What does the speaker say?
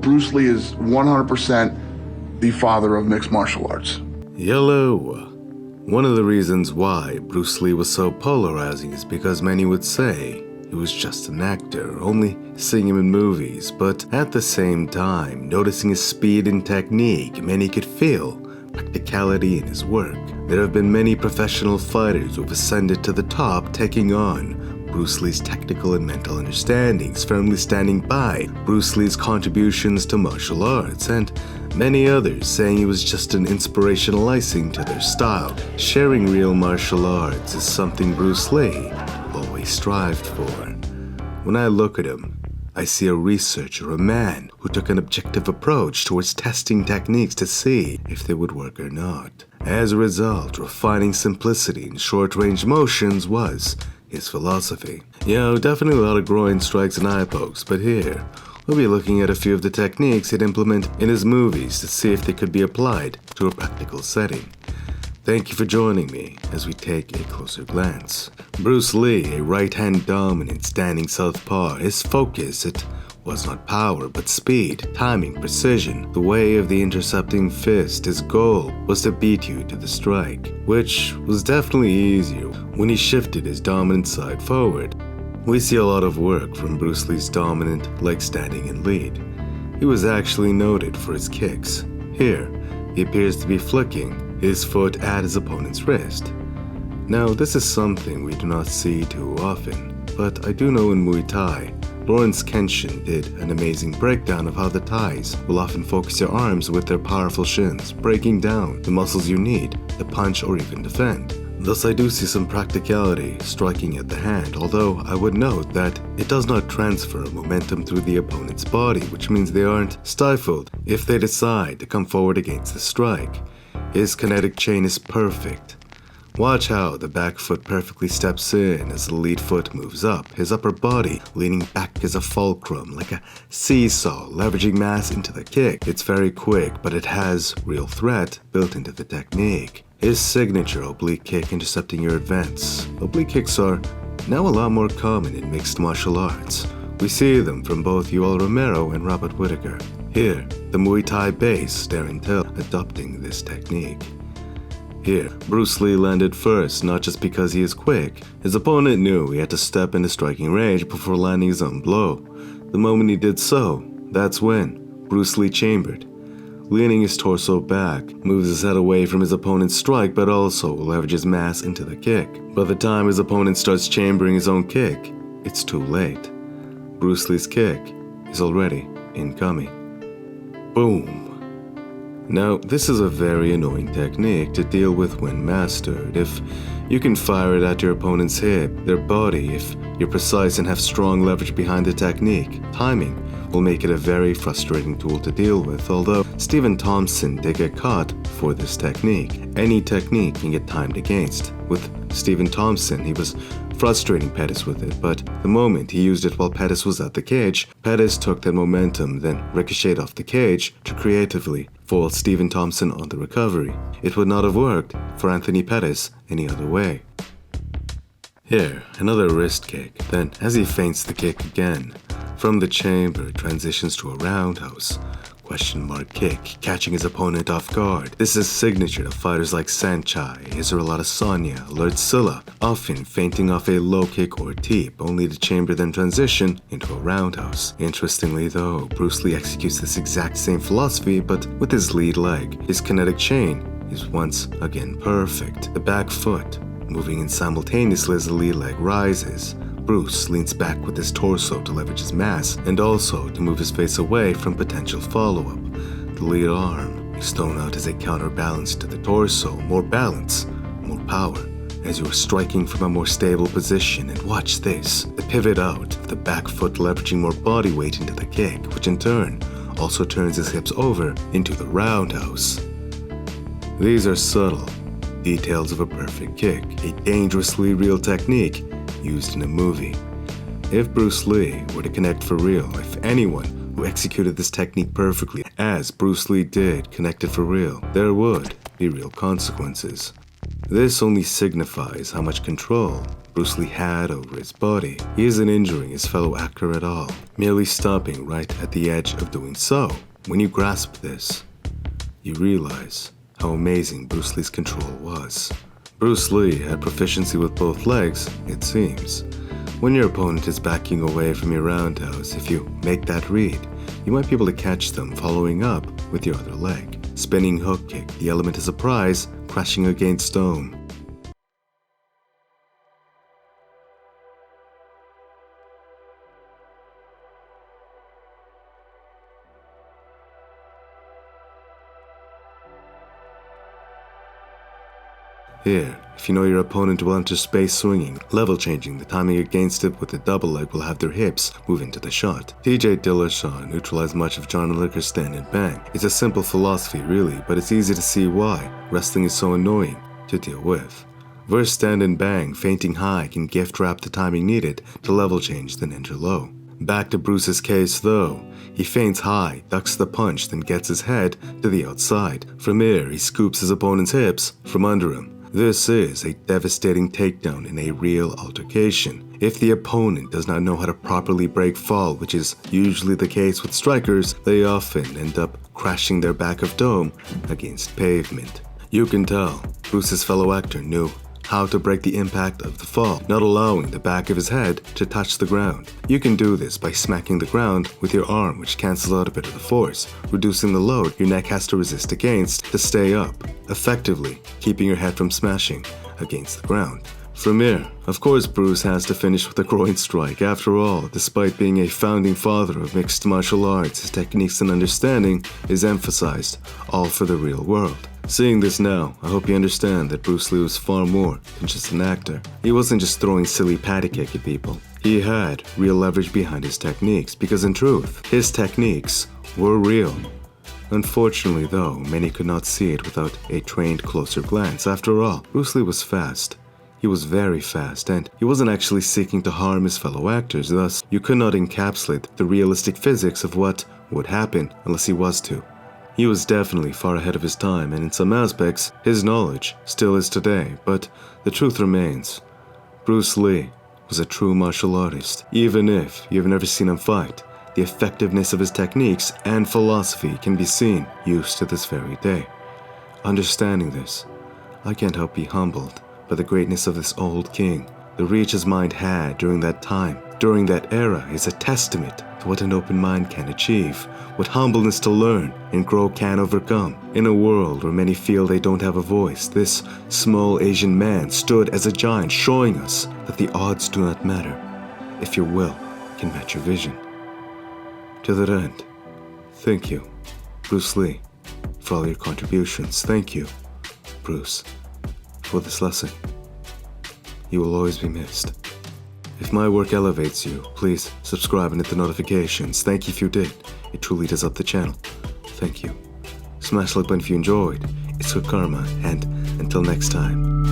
Bruce Lee is 100% the father of mixed martial arts. Yellow. One of the reasons why Bruce Lee was so polarizing is because many would say he was just an actor, only seeing him in movies, but at the same time, noticing his speed and technique, many could feel practicality in his work. There have been many professional fighters who have ascended to the top, taking on Bruce Lee's technical and mental understandings, firmly standing by Bruce Lee's contributions to martial arts, and many others saying he was just an inspirational icing to their style. Sharing real martial arts is something Bruce Lee always strived for. When I look at him, I see a researcher, a man who took an objective approach towards testing techniques to see if they would work or not. As a result, refining simplicity in short-range motions was his philosophy. Definitely a lot of groin strikes and eye pokes, but here, we'll be looking at a few of the techniques he'd implement in his movies to see if they could be applied to a practical setting. Thank you for joining me as we take a closer glance. Bruce Lee, a right-hand dominant standing southpaw, his focus, it was not power but speed, timing, precision, the way of the intercepting fist. His goal was to beat you to the strike, which was definitely easier when he shifted his dominant side forward. We see a lot of work from Bruce Lee's dominant leg standing and lead. He was actually noted for his kicks. Here, he appears to be flicking his foot at his opponent's wrist. Now, this is something we do not see too often, but I do know in Muay Thai, Lawrence Kenshin did an amazing breakdown of how the Thais will often focus your arms with their powerful shins, breaking down the muscles you need to punch or even defend. Thus, I do see some practicality striking at the hand, although I would note that it does not transfer momentum through the opponent's body, which means they aren't stifled if they decide to come forward against the strike. His kinetic chain is perfect. Watch how the back foot perfectly steps in as the lead foot moves up, his upper body leaning back as a fulcrum, like a seesaw, leveraging mass into the kick. It's very quick, but it has real threat built into the technique. His signature oblique kick intercepting your advance. Oblique kicks are now a lot more common in mixed martial arts. We see them from both Yoel Romero and Robert Whittaker. Here, the Muay Thai base, Darren Till, adopting this technique. Here, Bruce Lee landed first, not just because he is quick. His opponent knew he had to step into striking range before landing his own blow. The moment he did so, that's when Bruce Lee chambered. Leaning his torso back, moves his head away from his opponent's strike, but also leverages mass into the kick. By the time his opponent starts chambering his own kick, it's too late. Bruce Lee's kick is already incoming. Boom. Now, this is a very annoying technique to deal with when mastered. If you can fire it at your opponent's hip, their body, if you're precise and have strong leverage behind the technique, timing will make it a very frustrating tool to deal with. Although Stephen Thompson did get caught for this technique. Any technique can get timed against. With Stephen Thompson, he was frustrating Pettis with it, but the moment he used it while Pettis was at the cage, Pettis took that momentum, then ricocheted off the cage to creatively foil Stephen Thompson on the recovery. It would not have worked for Anthony Pettis any other way. Here, another wrist kick, then as he feints the kick again, from the chamber transitions to a roundhouse. Question mark kick, catching his opponent off guard. This is signature to fighters like Sanchai, Israel Adesanya, Lord Silla, often feinting off a low kick or teep, only to chamber then transition into a roundhouse. Interestingly though, Bruce Lee executes this exact same philosophy, but with his lead leg. His kinetic chain is once again perfect. The back foot moving in simultaneously as the lead leg rises. Bruce leans back with his torso to leverage his mass and also to move his face away from potential follow-up. The lead arm is thrown out as a counterbalance to the torso. More balance, more power, as you are striking from a more stable position. And watch this, the pivot out of the back foot leveraging more body weight into the kick, which in turn also turns his hips over into the roundhouse. These are subtle details of a perfect kick, a dangerously real technique used in a movie. If Bruce Lee were to connect for real, if anyone who executed this technique perfectly, as Bruce Lee did, connected for real, there would be real consequences. This only signifies how much control Bruce Lee had over his body. He isn't injuring his fellow actor at all, merely stopping right at the edge of doing so. When you grasp this, you realize how amazing Bruce Lee's control was. Bruce Lee had proficiency with both legs, it seems. When your opponent is backing away from your roundhouse, if you make that read, you might be able to catch them following up with your other leg. Spinning hook kick, the element of surprise, crashing against stone. Here, if you know your opponent will enter space swinging, level changing the timing against it with the double leg will have their hips move into the shot. TJ Dillashaw neutralized much of John Liger's stand and bang. It's a simple philosophy really, but it's easy to see why wrestling is so annoying to deal with. Versus stand and bang, feinting high can gift wrap the timing needed to level change then enter low. Back to Bruce's case though, he feints high, ducks the punch, then gets his head to the outside. From here, he scoops his opponent's hips from under him. This is a devastating takedown in a real altercation. If the opponent does not know how to properly break fall, which is usually the case with strikers, they often end up crashing their back of dome against pavement. You can tell Bruce's fellow actor knew how to break the impact of the fall, not allowing the back of his head to touch the ground. You can do this by smacking the ground with your arm, which cancels out a bit of the force, reducing the load your neck has to resist against to stay up, effectively keeping your head from smashing against the ground. From here, of course Bruce has to finish with a groin strike. After all, despite being a founding father of mixed martial arts, his techniques and understanding is emphasized, all for the real world. Seeing this now, I hope you understand that Bruce Lee was far more than just an actor. He wasn't just throwing silly patty cake at people. He had real leverage behind his techniques, because in truth, his techniques were real. Unfortunately though, many could not see it without a trained closer glance. After all, Bruce Lee was fast. He was very fast, and he wasn't actually seeking to harm his fellow actors, thus you could not encapsulate the realistic physics of what would happen unless he was to. He was definitely far ahead of his time, and in some aspects, his knowledge still is today, but the truth remains. Bruce Lee was a true martial artist. Even if you have never seen him fight, the effectiveness of his techniques and philosophy can be seen used to this very day. Understanding this, I can't help be humbled by the greatness of this old king. The reach his mind had during that time, during that era, is a testament to what an open mind can achieve, what humbleness to learn and grow can overcome. In a world where many feel they don't have a voice, this small Asian man stood as a giant, showing us that the odds do not matter if your will can match your vision. To that end, thank you, Bruce Lee, for all your contributions. Thank you, Bruce, for this lesson. You will always be missed. If my work elevates you, please subscribe and hit the notifications. Thank you if you did. It truly does up the channel. Thank you. Smash the like button if you enjoyed. It's good karma, and until next time.